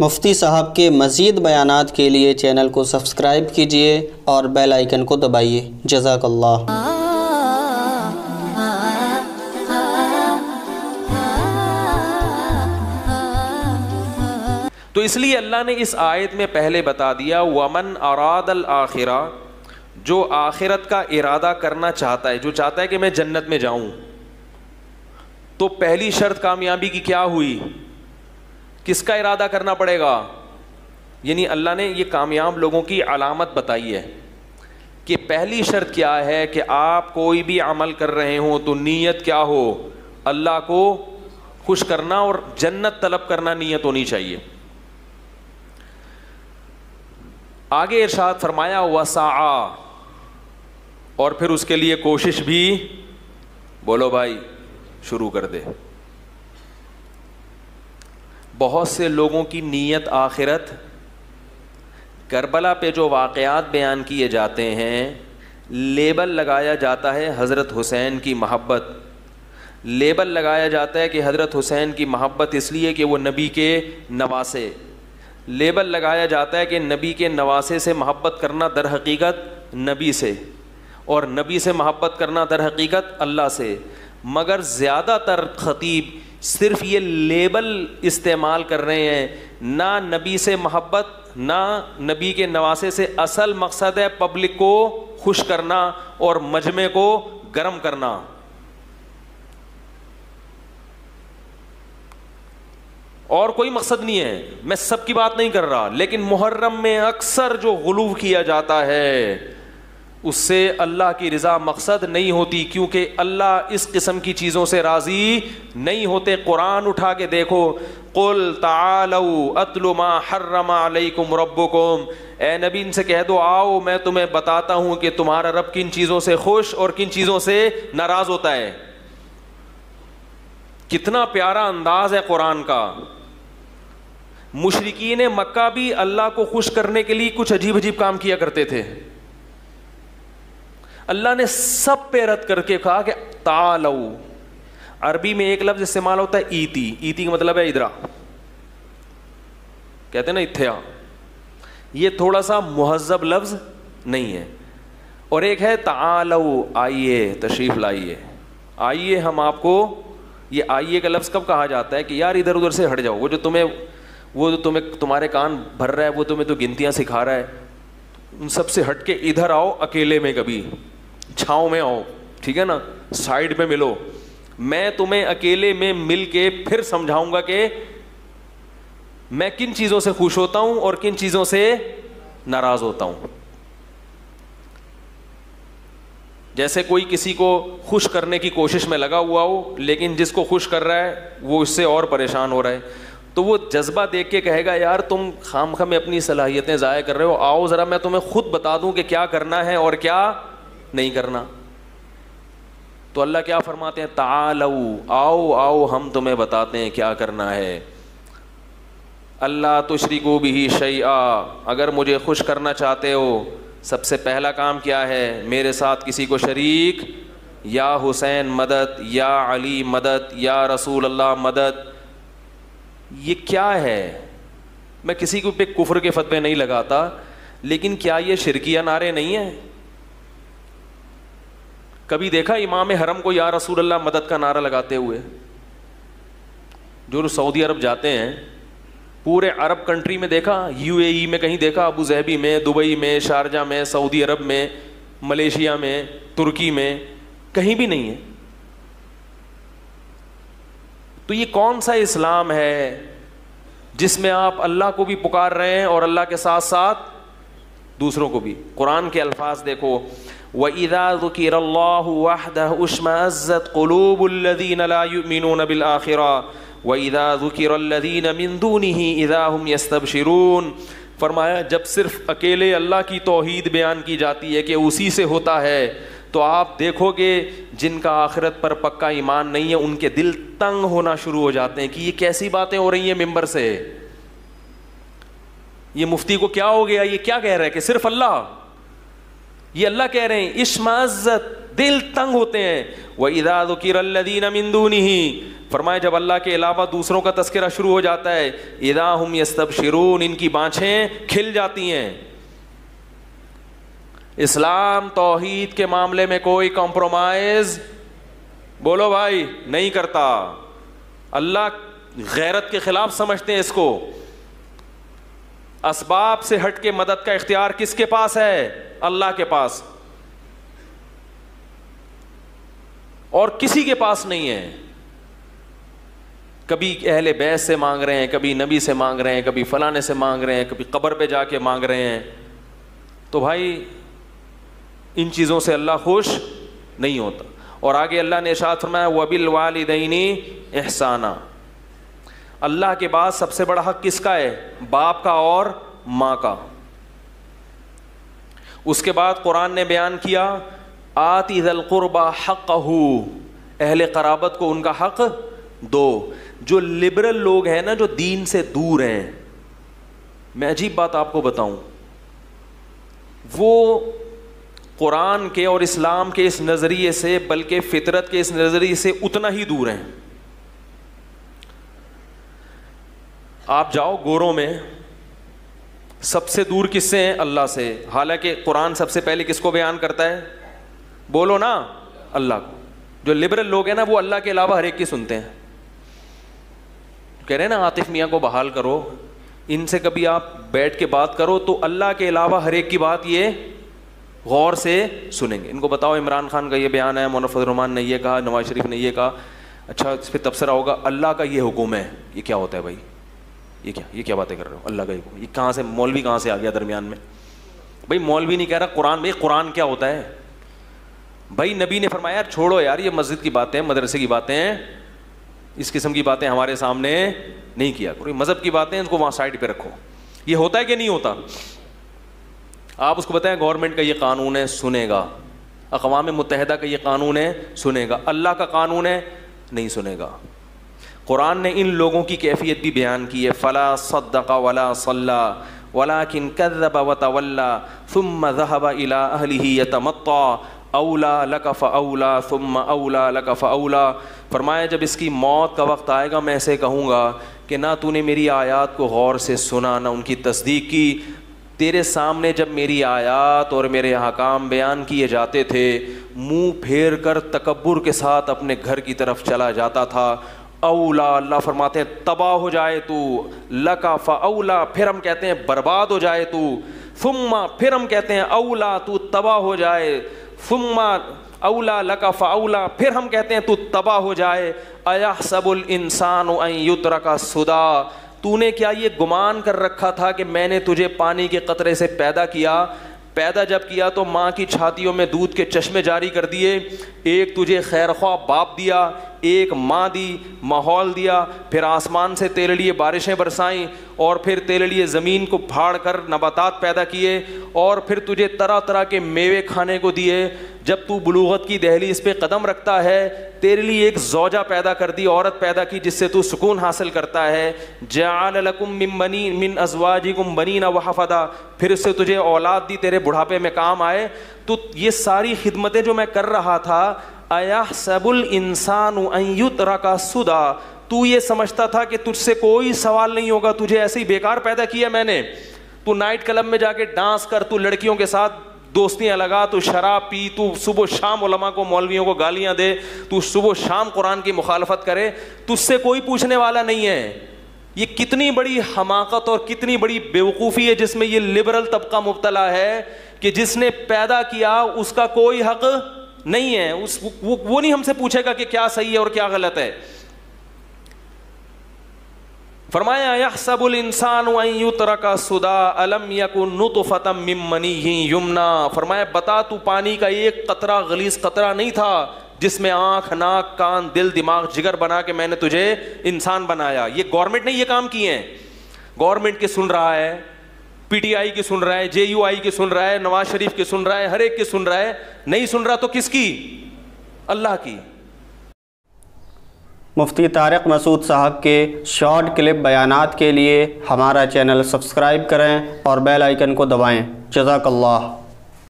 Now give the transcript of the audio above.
مفتی صاحب کے مزید بیانات کے لیے چینل کو سبسکرائب کیجیے اور بیل آئیکن کو دبائیے۔ جزاک اللہ۔ تو اس لیے اللہ نے اس آیت میں پہلے بتا دیا وَمَنْ أَرَادَ الْآخِرَةَ، جو آخرت کا ارادہ کرنا چاہتا ہے، جو چاہتا ہے کہ میں جنت میں جاؤں، تو پہلی شرط کامیابی کی کیا ہوئی؟ کس کا ارادہ کرنا پڑے گا؟ یعنی اللہ نے یہ کامیاب لوگوں کی علامت بتائی ہے کہ پہلی شرط کیا ہے کہ آپ کوئی بھی عمل کر رہے ہوں تو نیت کیا ہو؟ اللہ کو خوش کرنا اور جنت طلب کرنا نیت ہونی چاہیے۔ آگے ارشاد فرمایا وسعا، اور پھر اس کے لیے کوشش بھی، بولو بھائی شروع کر دے۔ بہت سے لوگوں کی نیت آخرت، کربلا پہ جو واقعات بیان کیے جاتے ہیں، لیبل لگایا جاتا ہے حضرت حسین کی محبت، لیبل لگایا جاتا ہے کہ حضرت حسین کی محبت اس لیے کہ وہ نبی کے نواسے، لیبل لگایا جاتا ہے کہ نبی کے نواسے سے محبت کرنا در حقیقت نبی سے، اور نبی سے محبت کرنا در حقیقت اللہ سے۔ مگر زیادہ تر خطیب صرف یہ لیبل استعمال کر رہے ہیں، نہ نبی سے محبت نہ نبی کے نواسے سے۔ اصل مقصد ہے پبلک کو خوش کرنا اور مجمع کو گرم کرنا۔ اور کوئی مقصد نہیں ہے، میں سب کی بات نہیں کر رہا، لیکن محرم میں اکثر جو غلو کیا جاتا ہے اس سے اللہ کی رضا مقصد نہیں ہوتی، کیونکہ اللہ اس قسم کی چیزوں سے راضی نہیں ہوتے۔ قرآن اٹھا کے دیکھو، قل تعالوا اتل ما حرم علیکم ربکم، اے نبی ان سے کہہ دو آؤ میں تمہیں بتاتا ہوں کہ تمہارا رب کن چیزوں سے خوش اور کن چیزوں سے ناراض ہوتا ہے۔ کتنا پیارا انداز ہے قرآن کا۔ مشرکین مکہ بھی اللہ کو خوش کرنے کے لیے کچھ عجیب عجیب کام کیا کرتے تھے، اللہ نے سب پہ رد کر کے کہا کہ تعالو۔ عربی میں ایک لفظ استعمال ہوتا ہے ایتی، ایتی کا مطلب ہے ادرا، کہتے ہیں نا اتھیا، یہ تھوڑا سا مہذب لفظ نہیں ہے۔ اور ایک ہے تعالو، آئیے تشریف لائیے، آئیے ہم آپ کو، یہ آئیے کا لفظ کب کہا جاتا ہے کہ یار ادھر ادھر سے ہٹ جاؤ، وہ جو تمہیں تمہارے کان بھر رہا ہے، وہ تمہیں تو گنتیاں سکھا رہا ہے، ان سب سے ہٹ کے ادھر آؤ، اکیلے میں کبھی چھاؤں میں آؤ، ٹھیک ہے نا، سائیڈ میں ملو، میں تمہیں اکیلے میں مل کے پھر سمجھاؤں گا کہ میں کن چیزوں سے خوش ہوتا ہوں اور کن چیزوں سے ناراض ہوتا ہوں۔ جیسے کوئی کسی کو خوش کرنے کی کوشش میں لگا ہوا ہو، لیکن جس کو خوش کر رہا ہے وہ اس سے اور پریشان ہو رہا ہے، تو وہ جذبہ دیکھ کے کہے گا یار تم خام خواہ میں اپنی صلاحیتیں ضائع کر رہے ہو، آؤ ذرا میں تمہیں خود بتا دوں کہ کیا کرنا ہے اور کیا نہیں کرنا۔ تو اللہ کیا فرماتے ہیں؟ تعالو، آؤ آؤ ہم تمہیں بتاتے ہیں کیا کرنا ہے۔ اللہ تشرکوا بہ شیئا، اگر مجھے خوش کرنا چاہتے ہو سب سے پہلا کام کیا ہے؟ میرے ساتھ کسی کو شریک، یا حسین مدد، یا علی مدد، یا رسول اللہ مدد۔ یہ کیا ہے؟ میں کسی کو پہ کفر کے فتوے نہیں لگاتا، لیکن کیا یہ شرکیہ نعرے نہیں ہیں؟ کبھی دیکھا امام حرم کو یا رسول اللہ مدد کا نعرہ لگاتے ہوئے؟ جو سعودی عرب جاتے ہیں، پورے عرب کنٹری میں دیکھا، یو اے ای میں کہیں دیکھا، ابو ظہبی میں، دبئی میں، شارجہ میں، سعودی عرب میں، ملیشیا میں، ترکی میں، کہیں بھی نہیں ہے۔ تو یہ کون سا اسلام ہے جس میں آپ اللہ کو بھی پکار رہے ہیں اور اللہ کے ساتھ ساتھ دوسروں کو بھی؟ قرآن کے الفاظ دیکھو، وَإِذَا ذُكِرَ اللَّهُ وَحْدَهُ اشْمَأَزَّتْ قُلُوبُ الَّذِينَ لَا يُؤْمِنُونَ بِالْآخِرَةِ وَإِذَا ذُكِرَ الَّذِينَ مِن دُونِهِ إِذَا هُمْ يَسْتَبْشِرُونَ۔ فرمایا جب صرف اکیلے اللہ کی توحید بیان کی جاتی ہے کہ اسی سے ہوتا ہے، تو آپ دیکھو گے جن کا آخرت پر پکا ایمان نہیں ہے ان کے دل تنگ ہونا شروع ہو جاتے ہیں کہ یہ کیسی باتیں ہو رہی ہیں ممبر سے، یہ مفتی کو کیا ہو گیا، یہ کیا کہہ رہا ہے کہ صرف اللہ، یہ اللہ کہہ رہے ہیں اشمئزت، دل تنگ ہوتے ہیں۔ وَإِذَا ذُكِرَ الَّذِينَ مِن دُونِهِ، فرمایا جب اللہ کے علاوہ دوسروں کا تذکرہ شروع ہو جاتا ہے اذا ہم یستبشرون، ان کی بانچھیں کھل جاتی ہیں. اسلام توحید کے معاملے میں کوئی کمپرومائز، بولو بھائی، نہیں کرتا. اللہ غیرت کے خلاف سمجھتے ہیں اس کو. اسباب سے ہٹ کے مدد کا اختیار کس کے پاس ہے؟ اللہ کے پاس، اور کسی کے پاس نہیں ہے. کبھی اہل بیت سے مانگ رہے ہیں، کبھی نبی سے مانگ رہے ہیں، کبھی فلانے سے مانگ رہے ہیں، کبھی قبر پہ جا کے مانگ رہے ہیں. تو بھائی ان چیزوں سے اللہ خوش نہیں ہوتا. اور آگے اللہ نے ارشاد فرمایا وَبِالْوَالِدَيْنِ احسانا. اللہ کے بعد سب سے بڑا حق کس کا ہے؟ باپ کا اور ماں کا. اس کے بعد قرآن نے بیان کیا آتی ذی القربى حقہ، اہل قرابت کو ان کا حق دو. جو لبرل لوگ ہیں نا، جو دین سے دور ہیں، میں عجیب بات آپ کو بتاؤں، وہ قرآن کے اور اسلام کے اس نظریے سے، بلکہ فطرت کے اس نظریے سے اتنا ہی دور ہیں. آپ جاؤ گوروں میں، سب سے دور کس سے ہیں؟ اللہ سے. حالانکہ قرآن سب سے پہلے کس کو بیان کرتا ہے؟ بولو نا، اللہ کو. جو لبرل لوگ ہیں نا، وہ اللہ کے علاوہ ہر ایک کی سنتے ہیں. کہہ رہے ہیں نا عاطف میاں کو بحال کرو، ان سے کبھی آپ بیٹھ کے بات کرو تو اللہ کے علاوہ ہر ایک کی بات یہ غور سے سنیں گے. ان کو بتاؤ عمران خان کا یہ بیان ہے، مولانا فضل الرحمان نے یہ کہا، نواز شریف نے یہ کہا، اچھا اس پہ تبصرہ ہوگا اللہ کا یہ حکم ہے. یہ کیا ہوتا ہے بھائی؟ یہ کیا باتیں کر رہے ہو؟ اللہ کا حکم، یہ کہاں سے مولوی کہاں سے آ گیا درمیان میں؟ بھائی مولوی نہیں کہہ رہا، قرآن. بھائی قرآن کیا ہوتا ہے؟ بھائی نبی نے فرمایا یار چھوڑو یار، یہ مسجد کی باتیں، مدرسے کی باتیں ہیں، اس قسم کی باتیں ہمارے سامنے نہیں کیا کرو. مذہب کی باتیں ان کو وہاں سائڈ پہ رکھو. یہ ہوتا ہے کہ نہیں ہوتا؟ آپ اس کو بتائیں گورنمنٹ کا یہ قانون ہے، سنے گا. اقوام متحدہ کا یہ قانون ہے، سنے گا. اللہ کا قانون ہے، نہیں سنے گا. قرآن نے ان لوگوں کی کیفیت بھی بیان کی ہے. فلا صدق ولا صلی ولکن کذب وتولی ثم ذهب الى اهله يتمطى اولا لک فاولا ثم اولا لک فاولا. فرمایا جب اس کی موت کا وقت آئے گا میں ایسے کہوں گا کہ نہ تو نے میری آیات کو غور سے سنا، نہ ان کی تصدیق کی. تیرے سامنے جب میری آیات اور میرے احکام بیان کیے جاتے تھے، منہ پھیر کر تکبر کے ساتھ اپنے گھر کی طرف چلا جاتا تھا. اولا، اللہ فرماتے ہیں تباہ ہو جائے تو، لکا فاولا، پھر ہم کہتے ہیں برباد ہو جائے تو، ثم پھر ہم کہتے ہیں اولا، تو تباہ ہو جائے، ثم اولا لکا فاولا، پھر ہم کہتے ہیں تو تباہ ہو جائے. ایحسب الانسان ان یترک سدی، تو نے کیا یہ گمان کر رکھا تھا کہ میں نے تجھے پانی کے قطرے سے پیدا کیا؟ پیدا جب کیا تو ماں کی چھاتیوں میں دودھ کے چشمے جاری کر دیے. ایک تجھے خیرخواہ باپ دیا، ایک ماں دی، ماحول دیا، پھر آسمان سے تیرے لیے بارشیں برسائیں، اور پھر تیرے لیے زمین کو پھاڑ کر نباتات پیدا کیے، اور پھر تجھے طرح طرح کے میوے کھانے کو دیے. جب تو بلوغت کی دہلیز پہ قدم رکھتا ہے تیرے لیے ایک زوجہ پیدا کر دی، عورت پیدا کی جس سے تو سکون حاصل کرتا ہے. جعل لکم من ازواجکم بنین وحفدا، پھر اس سے تجھے اولاد دی تیرے بڑھاپے میں کام آئے. تو یہ ساری خدمتیں جو میں کر رہا تھا، ایحسب الانسان ان یترک سدی، تو یہ سمجھتا تھا کہ تجھ سے کوئی سوال نہیں ہوگا، تجھے ایسے ہی بیکار پیدا کیا میں نے. تو نائٹ کلب میں جا کے ڈانس کر، تو لڑکیوں کے ساتھ دوستیاں لگا، تو شراب پی، تو صبح شام علماء کو، مولویوں کو گالیاں دے، تو صبح شام قرآن کی مخالفت کرے، تجھ سے کوئی پوچھنے والا نہیں ہے. یہ کتنی بڑی حماقت اور کتنی بڑی بیوقوفی ہے جس میں یہ لبرل طبقہ مبتلا ہے کہ جس نے پیدا کیا اس کا کوئی حق نہیں ہے. وہ نہیں ہم سے پوچھے گا کہ کیا صحیح ہے اور کیا غلط ہے. فرمایا یحسب الانسان ان یترک سدی الم یکن نطفۃ من منی یمنی. فرمایا بتا تو پانی کا ایک قطرہ، غلیظ قطرہ نہیں تھا جس میں آنکھ، ناک، کان، دل، دماغ، جگر بنا کے میں نے تجھے انسان بنایا. یہ گورنمنٹ نے یہ کام کیے ہیں. گورنمنٹ کے سن رہا ہے، پی ٹی آئی کی سن رہا ہے، جے یو آئی کی سن رہا ہے، نواز شریف کی سن رہا ہے، ہر ایک کی سن رہا ہے. نہیں سن رہا تو کس کی؟ اللہ کی. مفتی طارق مسعود صاحب کے شارٹ کلپ بیانات کے لیے ہمارا چینل سبسکرائب کریں اور بیل آئیکن کو دبائیں. جزاک اللہ.